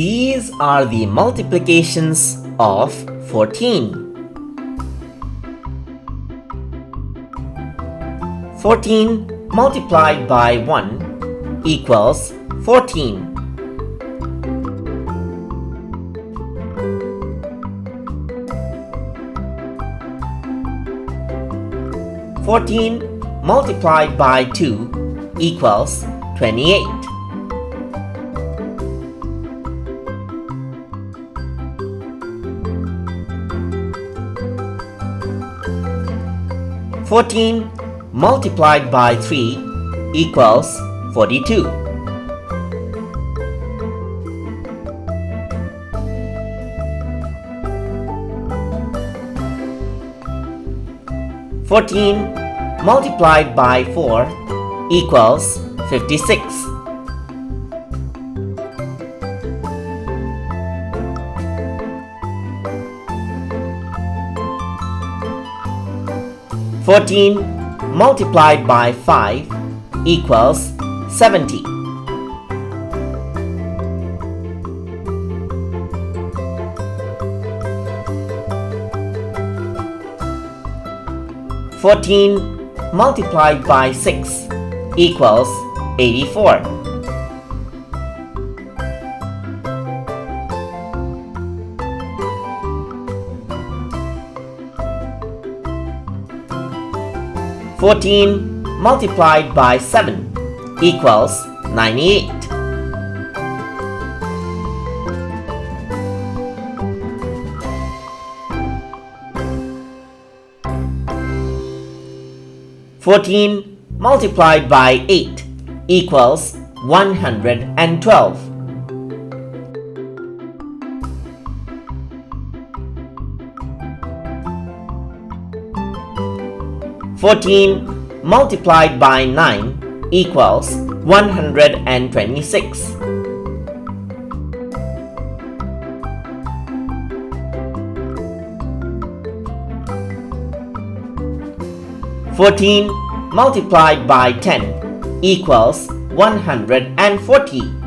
These are the multiplications of 14. 14 multiplied by 1 equals 14. 14 multiplied by 2 equals 28. 14 multiplied by 3 equals 42. 14 multiplied by 4 equals 56. 14 multiplied by 5 equals 70. 14 multiplied by 6 equals 84. 14 multiplied by 7 equals 98. 14 multiplied by 8 equals 112. 14 multiplied by 9 equals 126. 14 multiplied by 10 equals 140.